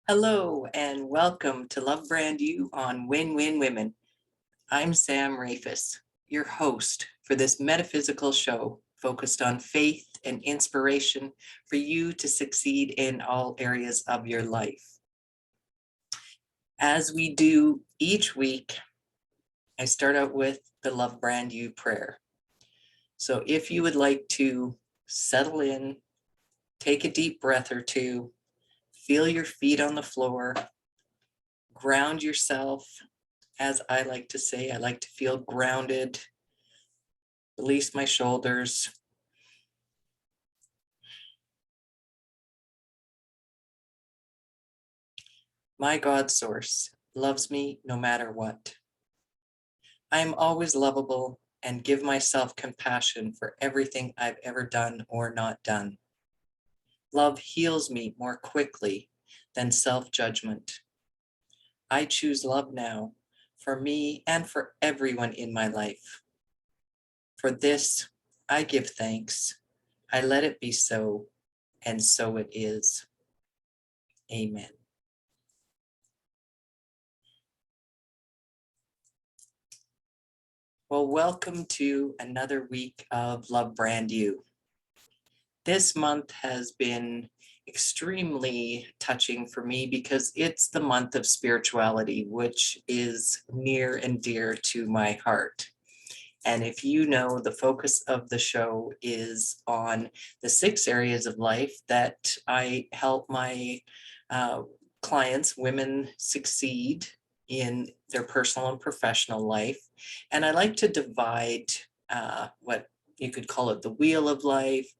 Hello and welcome to Love Brand You on Win Win Women. I'm Sam Rafis, your host for this metaphysical show focused on faith and inspiration for you to succeed in all areas of your life. As we do each week, I start out with the Love Brand You prayer. So if you would like to settle in, take a deep breath or two, feel your feet on the floor, ground yourself. As I like to say, I like to feel grounded, release my shoulders. My God source loves me no matter what. I am always lovable and give myself compassion for everything I've ever done or not done. Love heals me more quickly than self-judgment. I choose love now for me and for everyone in my life. For this, I give thanks. I let it be so, and so it is. Amen. Well, welcome to another week of Love Brand You. This month has been extremely touching for me because it's the month of spirituality, which is near and dear to my heart. And if you know, the focus of the show is on the 6 areas of life that I help my clients, women, succeed in their personal and professional life. And I like to divide what you could call it the wheel of life.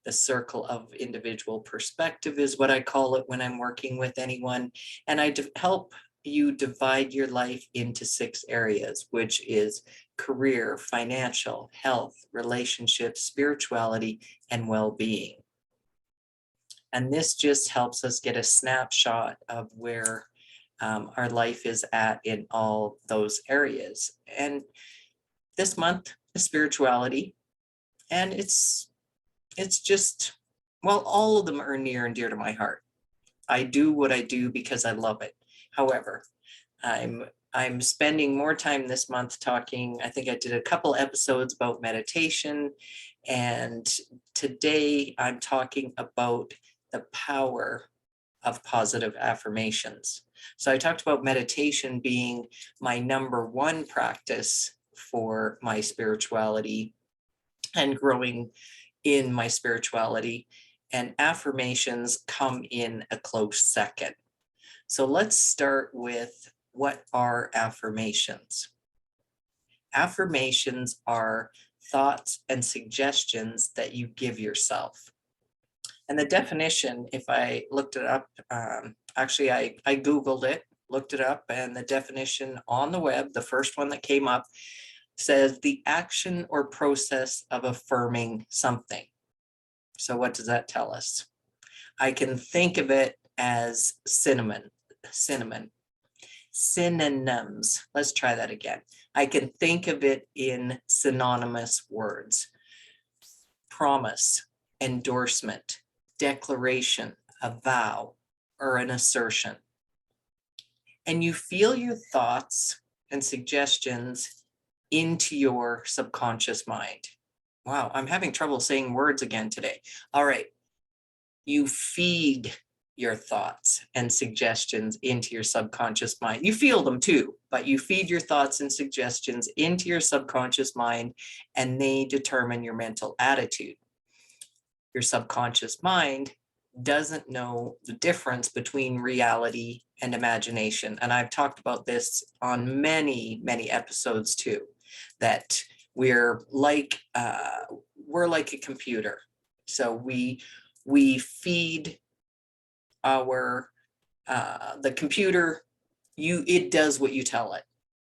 The circle of individual perspective is what I call it when I'm working with anyone. And I help you divide your life into 6 areas, which is career, financial, health, relationships, spirituality, and well-being. And this just helps us get a snapshot of where our life is at in all those areas. And this month is spirituality, and it's just, well, all of them are near and dear to my heart. I do what I do because I love it. However, I'm spending more time this month talking. I think I did a couple episodes about meditation, and today I'm talking about the power of positive affirmations. So I talked about meditation being my number 1 practice for my spirituality and growing in my spirituality, and affirmations come in a close second. So let's start with, what are affirmations? Affirmations are thoughts and suggestions that you give yourself. And the definition, if I looked it up, actually I Googled it, looked it up, and the definition on the web, the first one that came up, says the action or process of affirming something. So what does that tell us? I can think of it as synonyms. Let's try that again. I can think of it in synonymous words: promise, endorsement, declaration, a vow, or an assertion. And you feel your thoughts and suggestions into your subconscious mind. Wow, I'm having trouble saying words again today. All right. You feed your thoughts and suggestions into your subconscious mind. You feel them too, but you feed your thoughts and suggestions into your subconscious mind, and they determine your mental attitude. Your subconscious mind doesn't know the difference between reality and imagination. And I've talked about this on many, many episodes too, that we're like a computer. So we feed our the computer, it does what you tell it.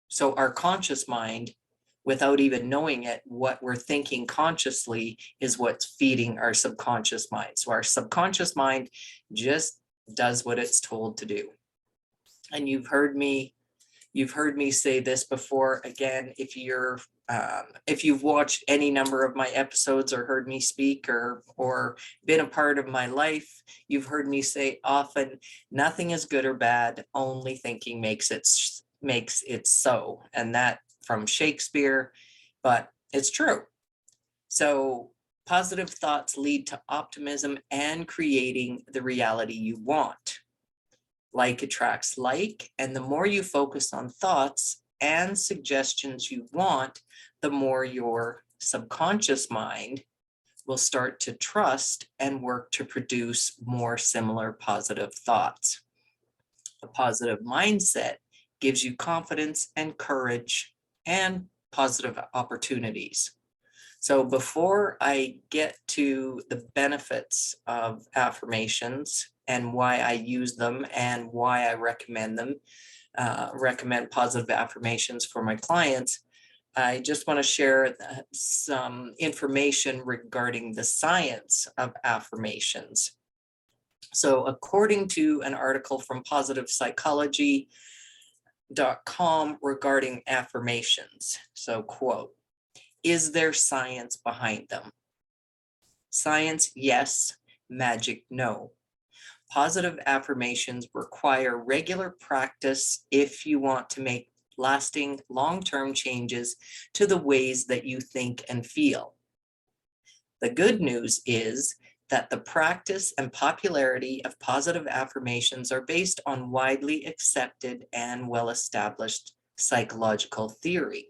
So our conscious mind, without even knowing it, what we're thinking consciously is what's feeding our subconscious mind. So our subconscious mind just does what it's told to do. And you've heard me say this before. Again, if you're If you've watched any number of my episodes or heard me speak or been a part of my life, you've heard me say often, nothing is good or bad, only thinking makes it so. And that from Shakespeare, but it's true. So positive thoughts lead to optimism and creating the reality you want. Like attracts like, and the more you focus on thoughts and suggestions you want, the more your subconscious mind will start to trust and work to produce more similar positive thoughts. A positive mindset gives you confidence and courage and positive opportunities. So before I get to the benefits of affirmations and why I use them and why I recommend them, recommend positive affirmations for my clients, I just want to share some information regarding the science of affirmations. So according to an article from positivepsychology.com regarding affirmations, so quote, is there science behind them? Science, yes. Magic, no. Positive affirmations require regular practice if you want to make lasting long-term changes to the ways that you think and feel. The good news is that the practice and popularity of positive affirmations are based on widely accepted and well-established psychological theory.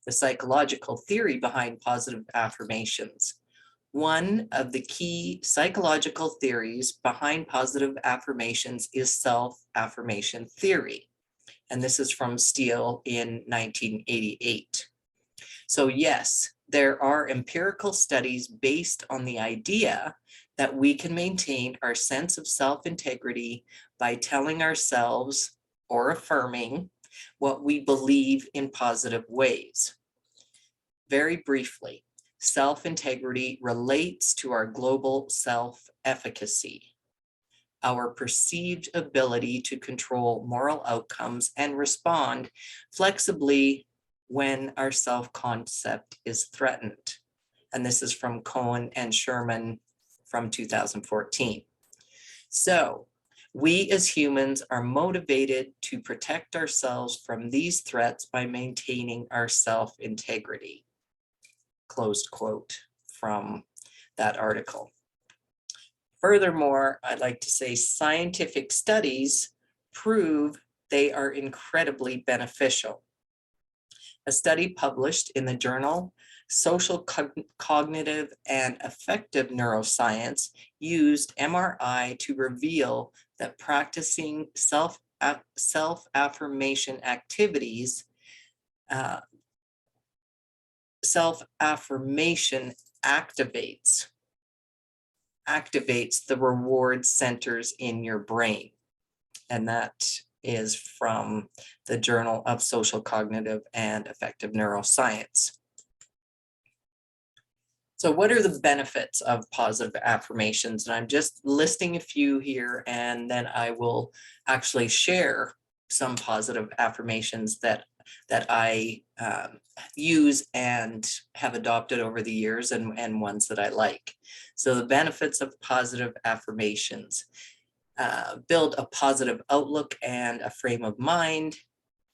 The psychological theory behind positive affirmations. One of the key psychological theories behind positive affirmations is self-affirmation theory. And this is from Steele in 1988. So yes, there are empirical studies based on the idea that we can maintain our sense of self-integrity by telling ourselves or affirming what we believe in positive ways. Very briefly, self-integrity relates to our global self-efficacy, our perceived ability to control moral outcomes and respond flexibly when our self-concept is threatened. And this is from Cohen and Sherman from 2014. So we as humans are motivated to protect ourselves from these threats by maintaining our self-integrity. Closed quote from that article. Furthermore, I'd like to say scientific studies prove they are incredibly beneficial. A study published in the journal Social Cognitive and Affective Neuroscience used MRI to reveal that practicing self-affirmation activities, self-affirmation activates the reward centers in your brain. And that is from the Journal of Social Cognitive and Affective Neuroscience. So what are the benefits of positive affirmations? And I'm just listing a few here, and then I will actually share some positive affirmations that I use and have adopted over the years, and ones that I like. So the benefits of positive affirmations. Build a positive outlook and a frame of mind.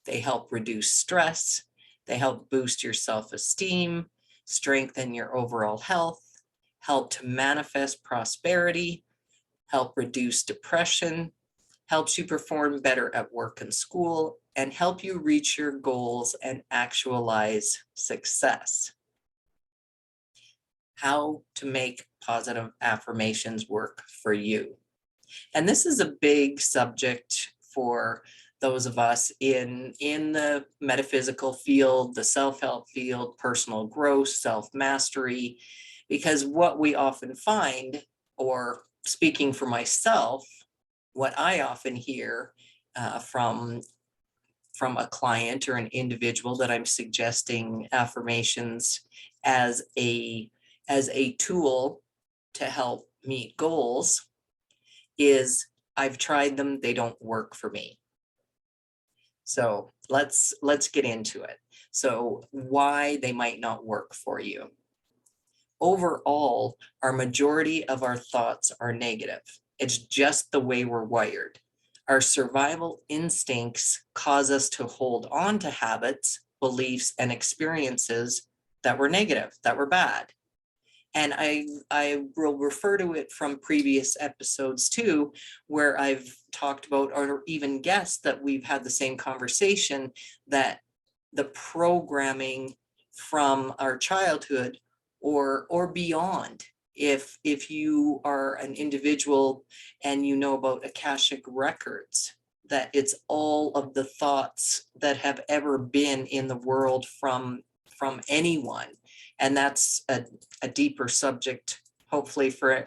They help reduce stress. They help boost your self-esteem, strengthen your overall health, help to manifest prosperity, help reduce depression, helps you perform better at work and school, and help you reach your goals and actualize success. How to make positive affirmations work for you. And this is a big subject for those of us in the metaphysical field, the self-help field, personal growth, self-mastery, because what we often find, or speaking for myself, what I often hear from a client or an individual that I'm suggesting affirmations as a tool to help meet goals is, I've tried them, they don't work for me. So let's get into it. So why they might not work for you. Overall, our majority of our thoughts are negative. It's just the way we're wired. Our survival instincts cause us to hold on to habits, beliefs, and experiences that were negative, that were bad. And I will refer to it from previous episodes too, where I've talked about or even guessed that we've had the same conversation, that the programming from our childhood or beyond, if you are an individual and you know about Akashic records, that it's all of the thoughts that have ever been in the world from anyone. And that's a deeper subject, hopefully for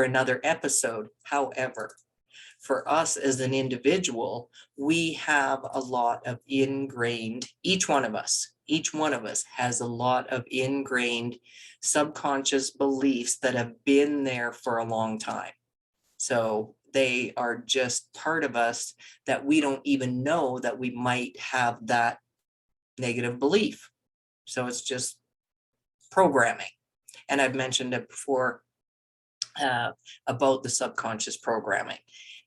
another episode. However, for us as an individual, we have a lot of ingrained, each one of us has a lot of ingrained subconscious beliefs that have been there for a long time. So they are just part of us that we don't even know that we might have that negative belief. So it's just programming. And I've mentioned it before about the subconscious programming.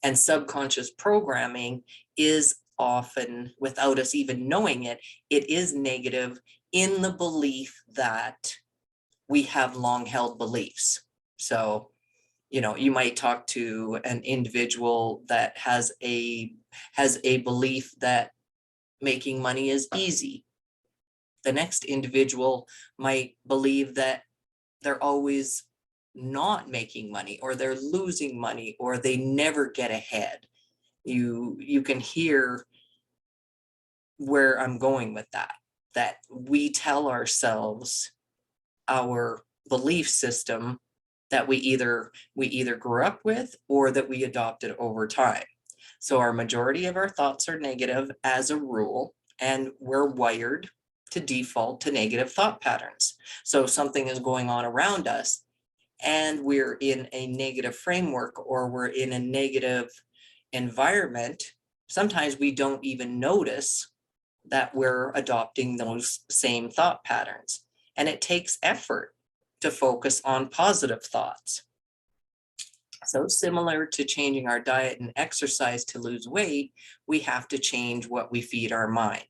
And subconscious programming is often, without us even knowing it, it is negative in the belief that we have long held beliefs. So, you might talk to an individual that has a belief that making money is easy. The next individual might believe that they're always not making money, or they're losing money, or they never get ahead. You can hear where I'm going with that we tell ourselves our belief system that we either grew up with or that we adopted over time. So our majority of our thoughts are negative as a rule, and we're wired to default to negative thought patterns. So if something is going on around us and we're in a negative framework or we're in a negative environment, sometimes we don't even notice that we're adopting those same thought patterns. And it takes effort to focus on positive thoughts. So similar to changing our diet and exercise to lose weight, we have to change what we feed our mind.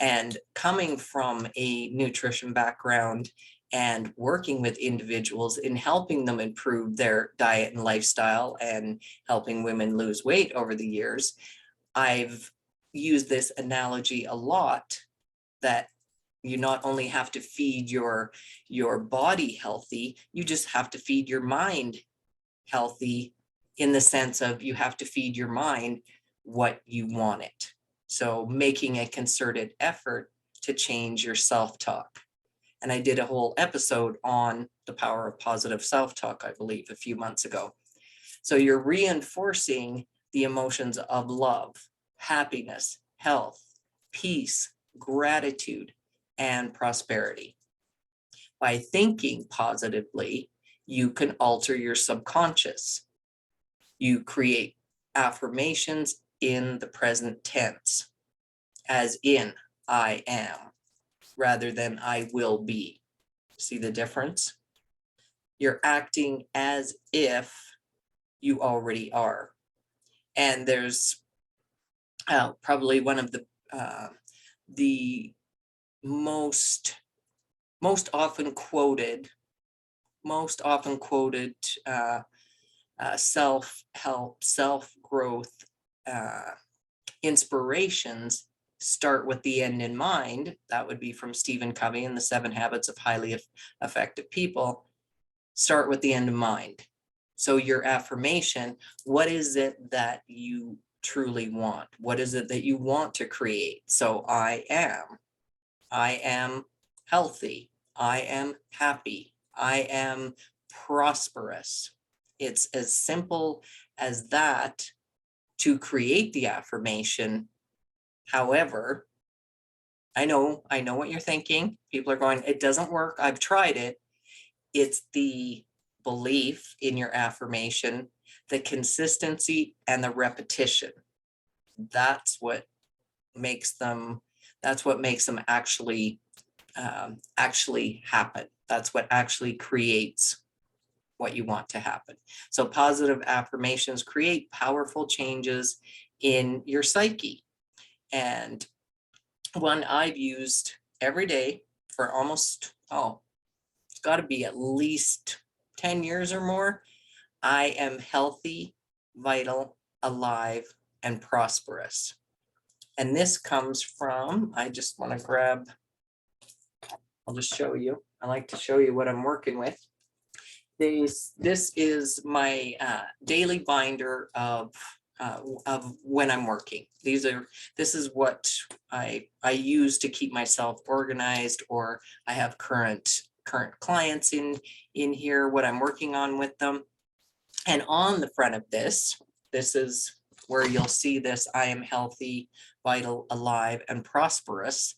And coming from a nutrition background and working with individuals in helping them improve their diet and lifestyle and helping women lose weight over the years, I've used this analogy a lot, that you not only have to feed your body healthy, you just have to feed your mind healthy, in the sense of you have to feed your mind what you want it. So making a concerted effort to change your self-talk. And I did a whole episode on the power of positive self-talk, I believe, a few months ago. So you're reinforcing the emotions of love, happiness, health, peace, gratitude, and prosperity. By thinking positively, you can alter your subconscious. You create affirmations in the present tense, as in I am, rather than I will be. See the difference? You're acting as if you already are. And there's probably one of the most often quoted self-help, self-growth inspirations start with the end in mind. That would be from Stephen Covey and the 7 Habits of Highly Effective People. Start with the end in mind. So your affirmation, what is it that you truly want? What is it that you want to create? So I am healthy. I am happy. I am prosperous. It's as simple as that to create the affirmation. However, I know what you're thinking. People are going, it doesn't work. I've tried it. It's the belief in your affirmation, the consistency, and the repetition. That's what makes them, that's what makes them actually happen. That's what actually creates what you want to happen. So positive affirmations create powerful changes in your psyche. And one I've used every day for almost, it's got to be at least 10 years or more. I am healthy, vital, alive, and prosperous. And this comes from, I just want to grab, I'll just show you. I like to show you what I'm working with. This is my daily binder of when I'm working. This is what I use to keep myself organized, or I have current clients in here, what I'm working on with them. And on the front of this is where you'll see this: I am healthy, vital, alive, and prosperous.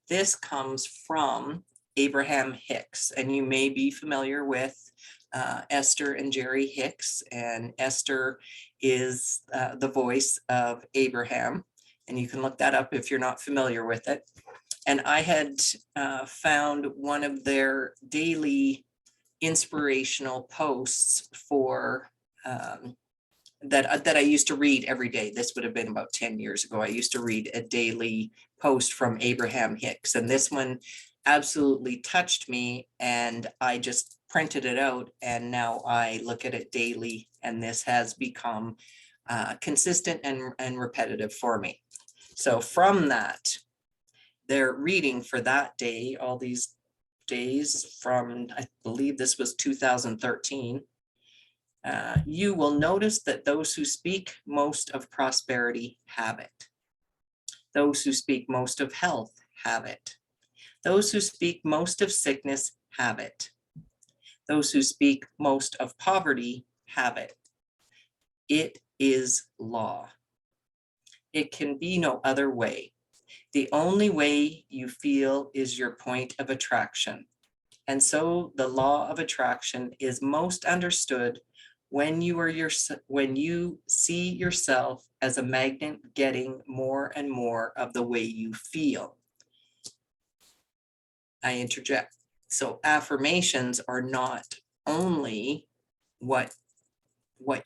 This comes from Abraham Hicks, and you may be familiar with Esther and Jerry Hicks. And Esther is the voice of Abraham, and you can look that up if you're not familiar with it. And I had found one of their daily inspirational posts for that I used to read every day. This would have been about 10 years ago. I used to read a daily post from Abraham Hicks, and this one absolutely touched me, and I just printed it out, and now I look at it daily, and this has become consistent and repetitive for me. So from that, their reading for that day, all these days from, I believe this was 2013, you will notice that those who speak most of prosperity have it. Those who speak most of health have it. Those who speak most of sickness have it. Those who speak most of poverty have it. It is law. It can be no other way. The only way you feel is your point of attraction. And so the law of attraction is most understood when you see yourself as a magnet getting more and more of the way you feel. I interject. So affirmations are not only what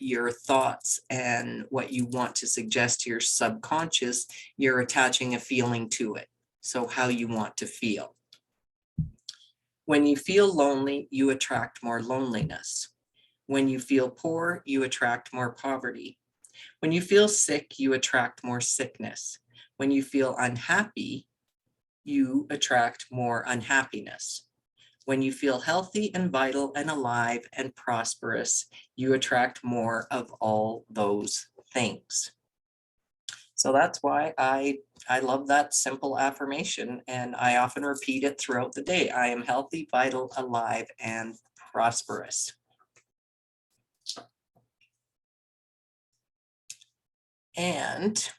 your thoughts and what you want to suggest to your subconscious, you're attaching a feeling to it. So how you want to feel. When you feel lonely, you attract more loneliness. When you feel poor, you attract more poverty. When you feel sick, you attract more sickness. When you feel unhappy, you attract more unhappiness. When you feel healthy and vital and alive and prosperous, you attract more of all those things. So that's why I love that simple affirmation, and I often repeat it throughout the day. I am healthy, vital, alive, and prosperous. And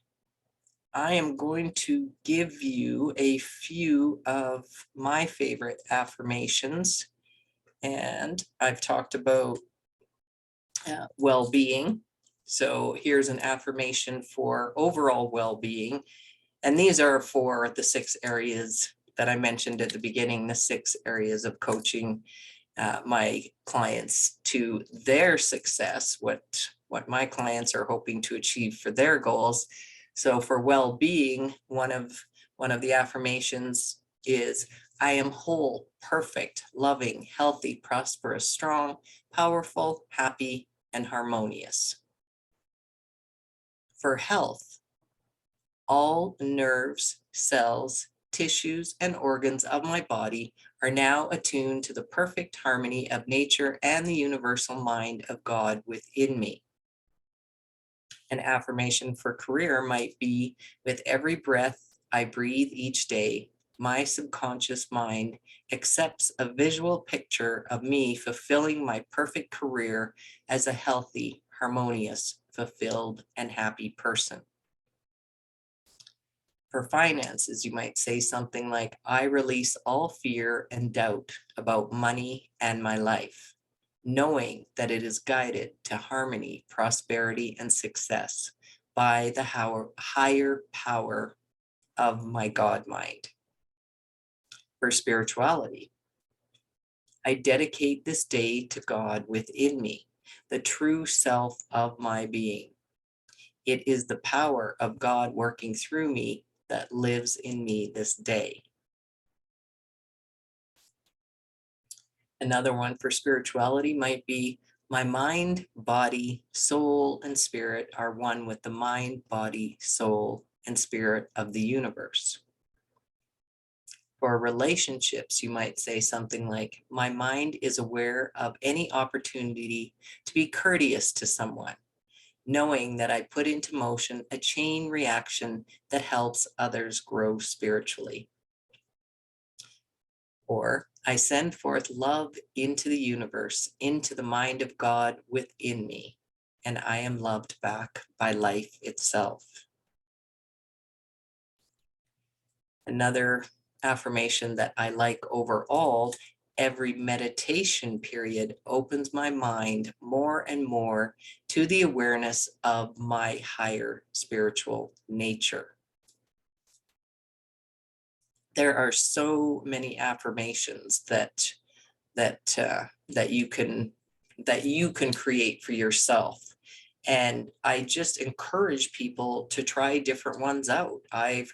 I am going to give you a few of my favorite affirmations. And I've talked about well-being. So here's an affirmation for overall well-being. And these are for the 6 areas that I mentioned at the beginning, the 6 areas of coaching my clients to their success, what my clients are hoping to achieve for their goals. So for well-being, one of the affirmations is, I am whole, perfect, loving, healthy, prosperous, strong, powerful, happy, and harmonious. For health, all nerves, cells, tissues, and organs of my body are now attuned to the perfect harmony of nature and the universal mind of God within me. An affirmation for career might be, with every breath I breathe each day, my subconscious mind accepts a visual picture of me fulfilling my perfect career as a healthy, harmonious, fulfilled, and happy person. For finances, you might say something like, I release all fear and doubt about money and my life, knowing that it is guided to harmony, prosperity, and success by the higher power of my God mind. For spirituality, I dedicate this day to God within me, the true self of my being. It is the power of God working through me that lives in me this day. Another one for spirituality might be, my mind, body, soul, and spirit are one with the mind, body, soul, and spirit of the universe. For relationships, you might say something like, my mind is aware of any opportunity to be courteous to someone, knowing that I put into motion a chain reaction that helps others grow spiritually. Or I send forth love into the universe, into the mind of God within me, and I am loved back by life itself. Another affirmation that I like overall, every meditation period opens my mind more and more to the awareness of my higher spiritual nature. There are so many affirmations that you can create for yourself, and I just encourage people to try different ones out. I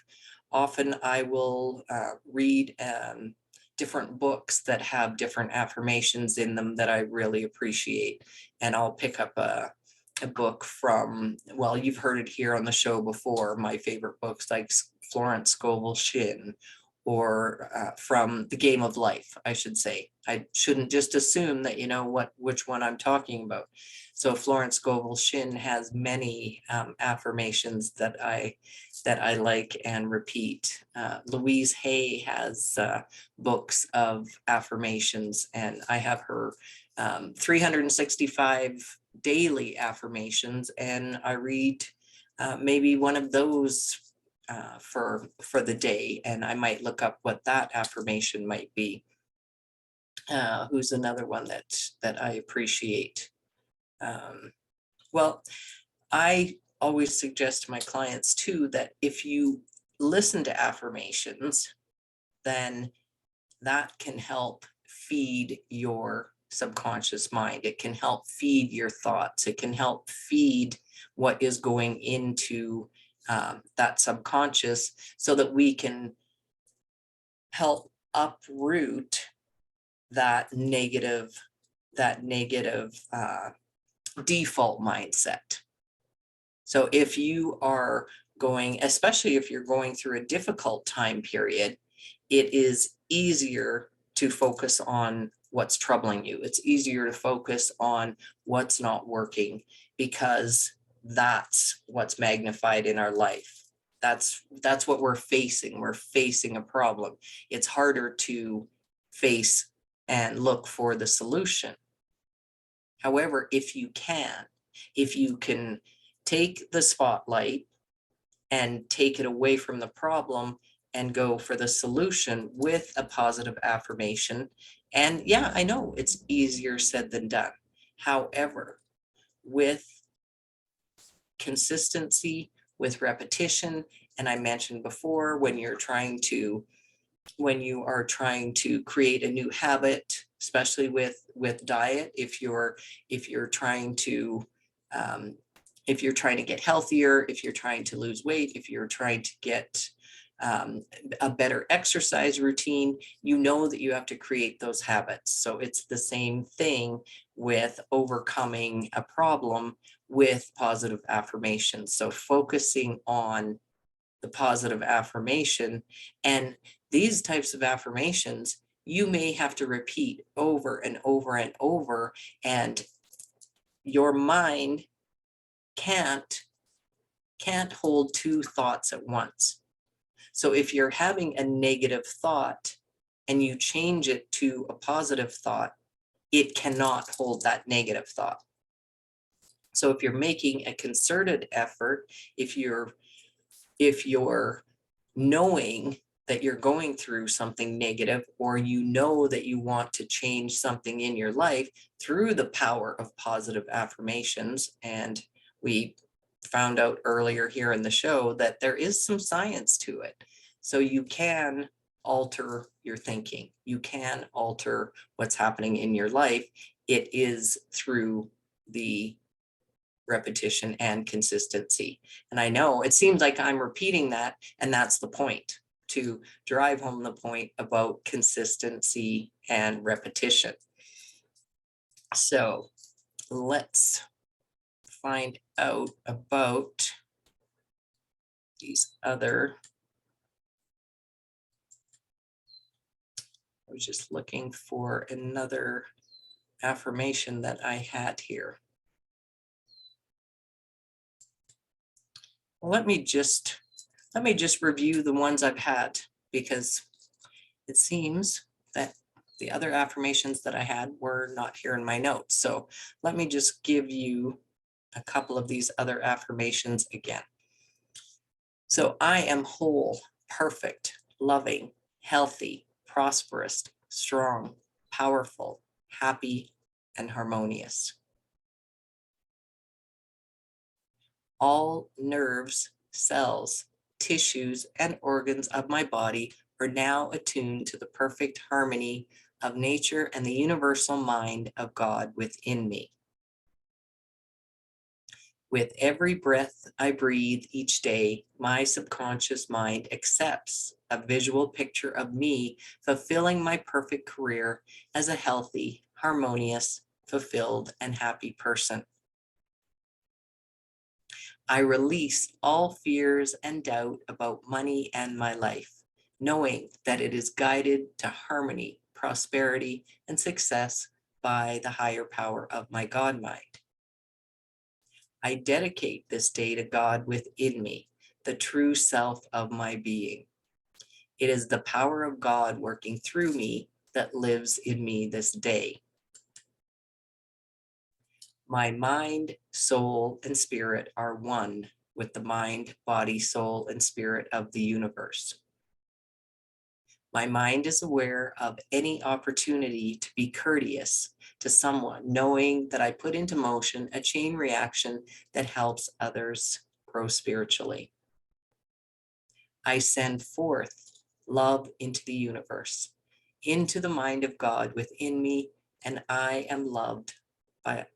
will read different books that have different affirmations in them that I really appreciate, and I'll pick up a book from, well, you've heard it here on the show before, my favorite books like Florence Scovel Shinn, or from The Game of Life, I should say. I shouldn't just assume that you know which one I'm talking about. So Florence Scovel Shinn has many affirmations that I like and repeat. Louise Hay has books of affirmations, and I have her 365 daily affirmations, and I read maybe one of those for the day, and I might look up what that affirmation might be. Who's another one that I appreciate? Well, I always suggest to my clients too that if you listen to affirmations, then that can help feed your subconscious mind. It can help feed your thoughts. It can help feed what is going into that subconscious, so that we can help uproot that negative default mindset. So if you are going, especially if you're going through a difficult time period, it is easier to focus on what's troubling you. It's easier to focus on what's not working, because that's what's magnified in our life. That's what we're facing. We're facing a problem. It's harder to face and look for the solution. However, if you can take the spotlight and take it away from the problem and go for the solution with a positive affirmation. And yeah, I know it's easier said than done. However, with consistency, with repetition, and I mentioned before, when you are trying to create a new habit, especially with diet, if you're trying to get healthier, if you're trying to lose weight, if you're trying to get a better exercise routine, you know that you have to create those habits. So it's the same thing with overcoming a problem with positive affirmations. So focusing on the positive affirmation, and these types of affirmations you may have to repeat over and over and over, and your mind can't hold two thoughts at once. So if you're having a negative thought and you change it to a positive thought, it cannot hold that negative thought. So if you're making a concerted effort, if you're knowing that you're going through something negative, or you know that you want to change something in your life through the power of positive affirmations, and we found out earlier here in the show that there is some science to it. So you can alter your thinking. You can alter what's happening in your life. It is through the repetition and consistency. And I know it seems like I'm repeating that, and that's the point, to drive home the point about consistency and repetition. So let's find out about these other. I was just looking for another affirmation that I had here. Well, let me just review the ones I've had, because it seems that the other affirmations that I had were not here in my notes. So let me just give you a couple of these other affirmations again. So I am whole, perfect, loving, healthy, prosperous, strong, powerful, happy, and harmonious. All nerves, cells, tissues, and organs of my body are now attuned to the perfect harmony of nature and the universal mind of God within me. With every breath I breathe each day, my subconscious mind accepts a visual picture of me fulfilling my perfect career as a healthy, harmonious, fulfilled, and happy person. I release all fears and doubt about money and my life, knowing that it is guided to harmony, prosperity, and success by the higher power of my God mind. I dedicate this day to God within me, the true self of my being. It is the power of God working through me that lives in me this day. My mind, soul, and spirit are one with the mind, body, soul, and spirit of the universe. My mind is aware of any opportunity to be courteous to someone, knowing that I put into motion a chain reaction that helps others grow spiritually. I send forth love into the universe, into the mind of God within me, and I am loved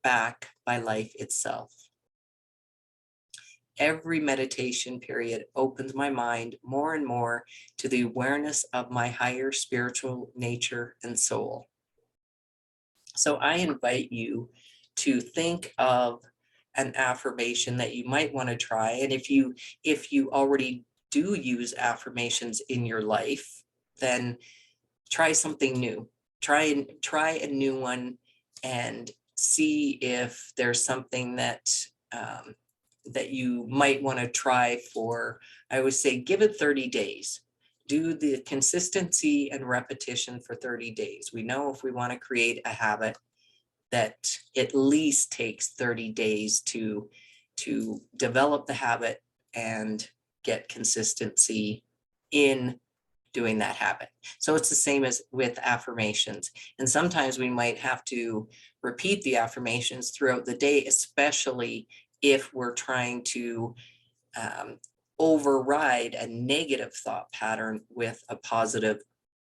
back by life itself. Every meditation period opens my mind more and more to the awareness of my higher spiritual nature and soul. So I invite you to think of an affirmation that you might want to try. And if you already do use affirmations in your life, then try something new. Try a new one and see if there's something that that you might want to try for. I would say give it 30 days. Do the consistency and repetition for 30 days. We know if we want to create a habit that at least takes 30 days to develop the habit and get consistency in doing that habit. So it's the same as with affirmations. And sometimes we might have to repeat the affirmations throughout the day, especially if we're trying to override a negative thought pattern with a positive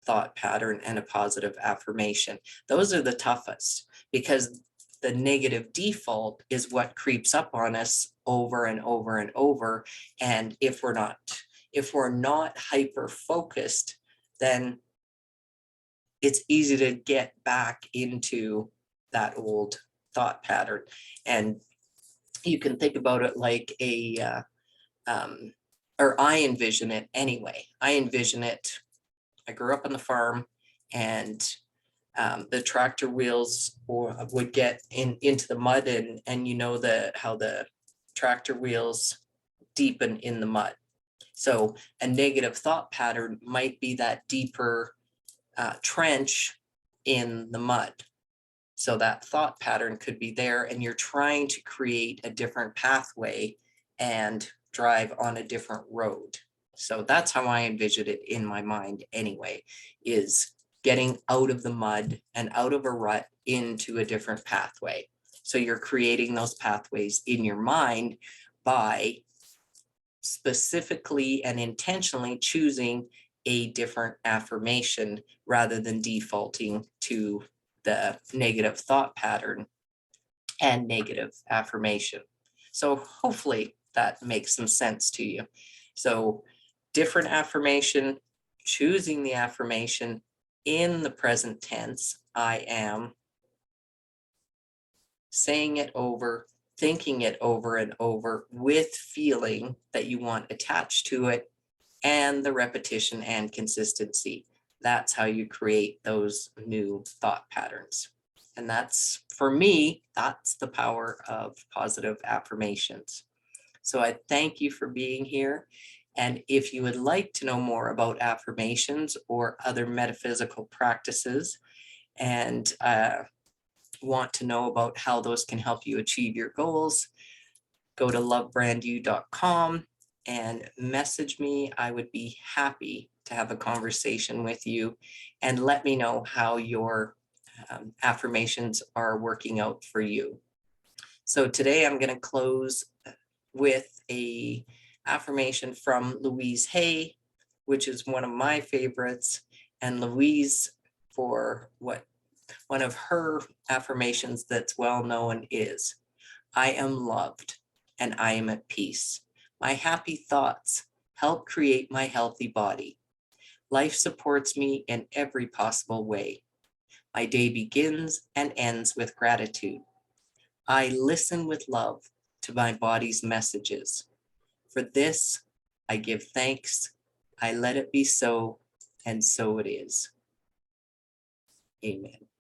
thought pattern and a positive affirmation. Those are the toughest, because the negative default is what creeps up on us over and over and over. And if we're not hyper focused, then it's easy to get back into that old thought pattern. And you can think about it like or I envision it anyway. I envision it. I grew up on the farm, and the tractor wheels would get into the mud, and you know how the tractor wheels deepen in the mud. So a negative thought pattern might be that deeper trench in the mud. So that thought pattern could be there, and you're trying to create a different pathway and drive on a different road. So that's how I envision it in my mind anyway, is getting out of the mud and out of a rut into a different pathway. So you're creating those pathways in your mind by specifically and intentionally choosing a different affirmation rather than defaulting to the negative thought pattern and negative affirmation. So hopefully that makes some sense to you. So different affirmation, choosing the affirmation in the present tense, I am, saying it over, thinking it over and over with feeling that you want attached to it, and the repetition and consistency. That's how you create those new thought patterns. And that's, for me, that's the power of positive affirmations. So I thank you for being here. And if you would like to know more about affirmations or other metaphysical practices and want to know about how those can help you achieve your goals, go to lovebrandyou.com and message me. I would be happy to have a conversation with you and let me know how your affirmations are working out for you. So today I'm going to close with a affirmation from Louise Hay, which is one of my favorites. And Louise, for what one of her affirmations that's well known is, I am loved and I am at peace. My happy thoughts help create my healthy body. Life supports me in every possible way. My day begins and ends with gratitude. I listen with love to my body's messages. For this, I give thanks. I let it be so, and so it is. Amen.